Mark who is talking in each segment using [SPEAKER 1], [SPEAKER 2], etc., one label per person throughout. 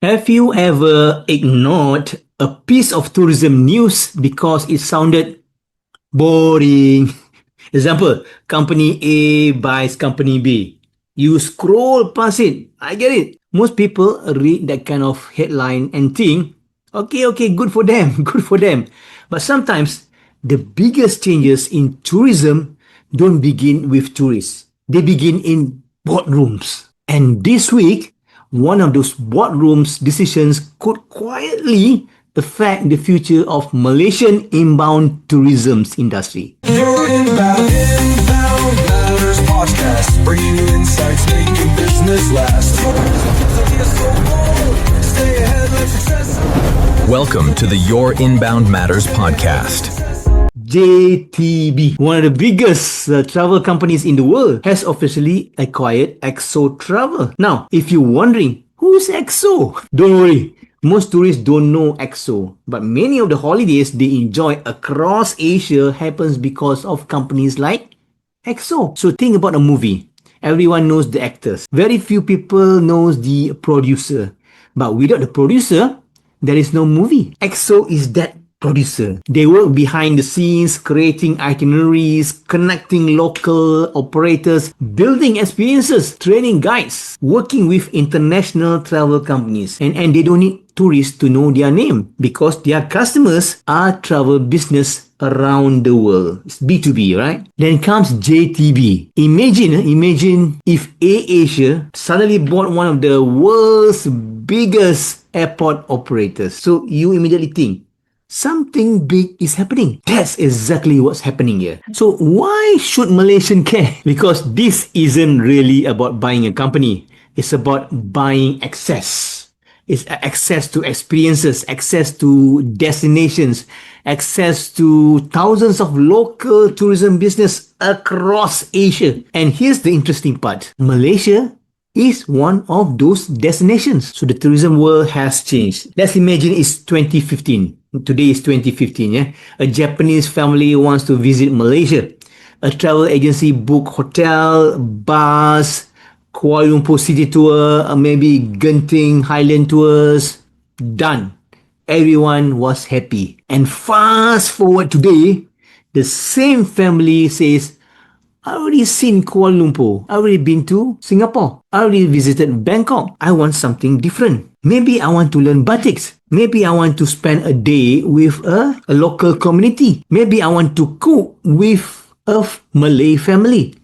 [SPEAKER 1] Have you ever ignored a piece of tourism news because it sounded boring? Example, company A buys company B. You scroll past it. I get it. Most people read that kind of headline and think, okay, good for them, good for them. But sometimes the biggest changes in tourism don't begin with tourists. They begin in boardrooms. And this week, one of those boardrooms decisions could quietly affect the future of Malaysian inbound tourism industry.
[SPEAKER 2] Your inbound matters podcast, bringing you insights, making business last. Stay ahead, let success.
[SPEAKER 3] Welcome to the Your Inbound Matters podcast.
[SPEAKER 1] JTB, one of the biggest travel companies in the world, has officially acquired EXO Travel. Now, if you're wondering, who's EXO? Don't worry, most tourists don't know EXO, but many of the holidays they enjoy across Asia happens because of companies like EXO. So think about a movie. Everyone knows the actors. Very few people knows the producer. But without the producer, there is no movie. EXO is that producer. They work behind the scenes, creating itineraries, connecting local operators, building experiences, training guides, working with international travel companies. And they don't need tourists to know their name because their customers are travel business around the world. It's B2B, right? Then comes JTB. Imagine if AirAsia suddenly bought one of the world's biggest airport operators. So you immediately think, something big is happening. That's exactly what's happening here. So why should Malaysian care? Because this isn't really about buying a company. It's about buying access. It's access to experiences, access to destinations, access to thousands of local tourism business across Asia. And here's the interesting part. Malaysia is one of those destinations. So the tourism world has changed. Let's imagine it's 2015. Today is 2015, yeah? A Japanese family wants to visit Malaysia. A travel agency book hotel, bus, Kuala Lumpur city tour, maybe Genting Highland tours. Done. Everyone was happy. And fast forward today, the same family says, I already seen Kuala Lumpur. I already been to Singapore. I already visited Bangkok. I want something different. Maybe I want to learn batiks. Maybe I want to spend a day with a local community. Maybe I want to cook with a Malay family.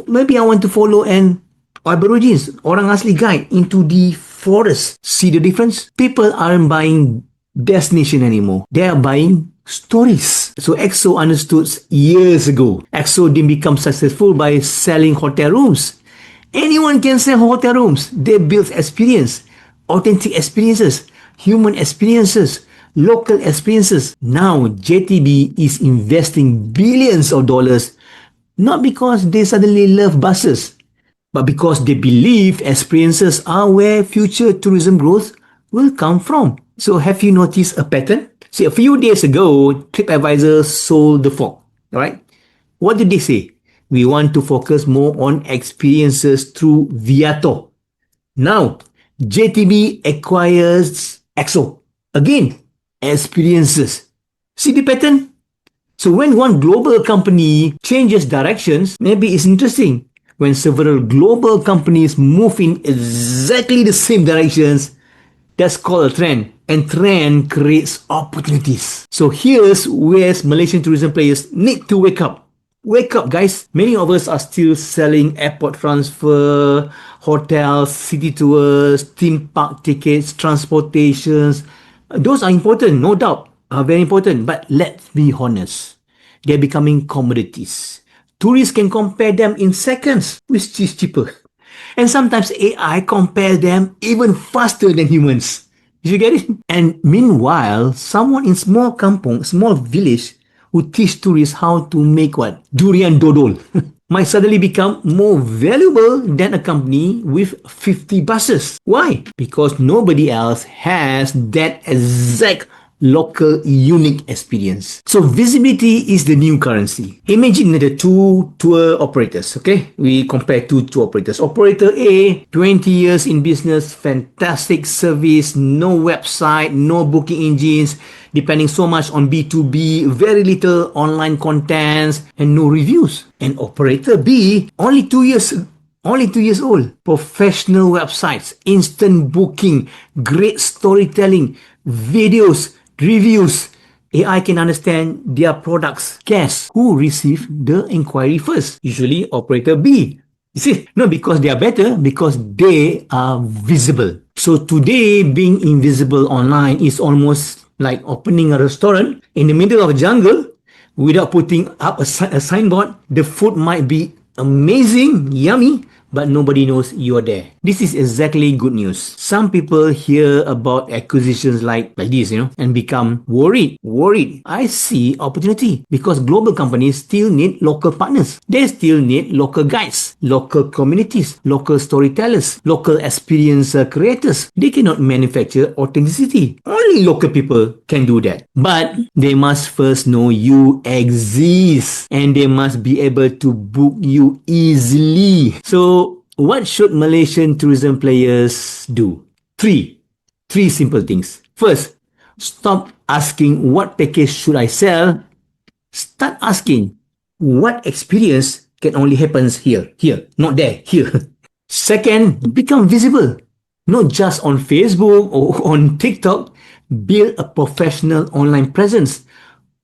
[SPEAKER 1] Maybe I want to follow an Aborigines, orang asli guide into the forest. See the difference? People aren't buying destination anymore. They are buying stories. So EXO understood years ago. EXO didn't become successful by selling hotel rooms. Anyone can sell hotel rooms. They build experience, authentic experiences, human experiences, local experiences. Now JTB is investing billions of dollars, not because they suddenly love buses, but because they believe experiences are where future tourism growth will come from. So have you noticed a pattern? See, a few days ago, TripAdvisor sold the fog, alright? What did they say? We want to focus more on experiences through Viator. Now, JTB acquires EXO. Again, experiences. See the pattern? So when one global company changes directions, maybe it's interesting. When several global companies move in exactly the same directions, that's called a trend. And trend creates opportunities. So here's where Malaysian tourism players need to wake up. Wake up, guys. Many of us are still selling airport transfer, hotels, city tours, theme park tickets, transportations. Those are important, no doubt, are very important. But let's be honest. They're becoming commodities. Tourists can compare them in seconds, which is cheaper. And sometimes AI compare them even faster than humans. Did you get it? And meanwhile, someone in small kampong, small village, who teach tourists how to make what? Durian dodol. Might suddenly become more valuable than a company with 50 buses. Why? Because nobody else has that exact local unique experience. So visibility is the new currency. Imagine the two tour operators, okay? We compare two tour operators. Operator A, 20 years in business, fantastic service, no website, no booking engines, depending so much on B2B, very little online contents, and no reviews. And operator B, only 2 years old. Professional websites, instant booking, great storytelling, videos, reviews. AI can understand their products. Guess who received the inquiry first? Usually operator B. You see, not because they are better, because they are visible. So today, being invisible online is almost like opening a restaurant in the middle of a jungle without putting up a signboard. The food might be amazing, yummy, but nobody knows you're there. This is exactly good news. Some people hear about acquisitions like this, and become worried. I see opportunity because global companies still need local partners. They still need local guides, local communities, local storytellers, local experience creators. They cannot manufacture authenticity. Only local people can do that. But they must first know you exist and they must be able to book you easily. So what should Malaysian tourism players do? Three simple things. First, stop asking what package should I sell. Start asking what experience can only happen here, not there, here. Second, become visible. Not just on Facebook or on TikTok. Build a professional online presence.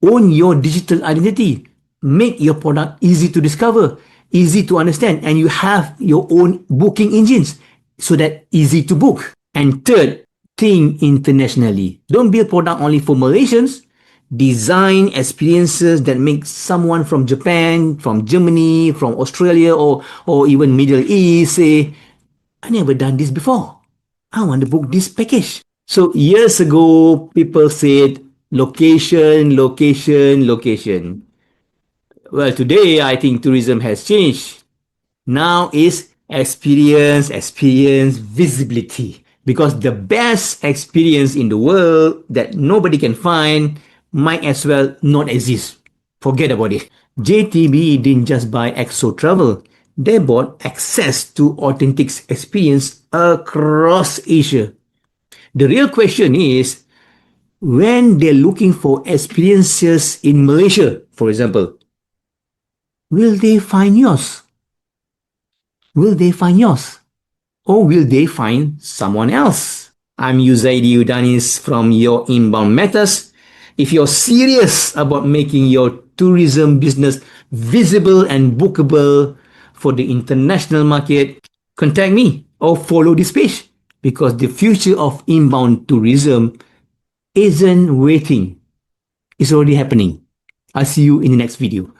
[SPEAKER 1] Own your digital identity. Make your product easy to discover, easy to understand, and you have your own booking engines so that easy to book. And third, think internationally. Don't build product only for Malaysians. Design experiences that make someone from Japan, from Germany, from Australia, or even Middle East say, I never done this before. I want to book this package. So years ago, people said location. Well, today I think tourism has changed. Now is experience, visibility. Because the best experience in the world that nobody can find might as well not exist. Forget about it. JTB didn't just buy EXO Travel. They bought access to authentic experience across Asia. The real question is, when they're looking for experiences in Malaysia, for example, will they find yours? Will they find yours? Or will they find someone else? I'm Uzaidi Udanis from Your Inbound Matters. If you're serious about making your tourism business visible and bookable for the international market, contact me or follow this page because the future of inbound tourism isn't waiting. It's already happening. I'll see you in the next video.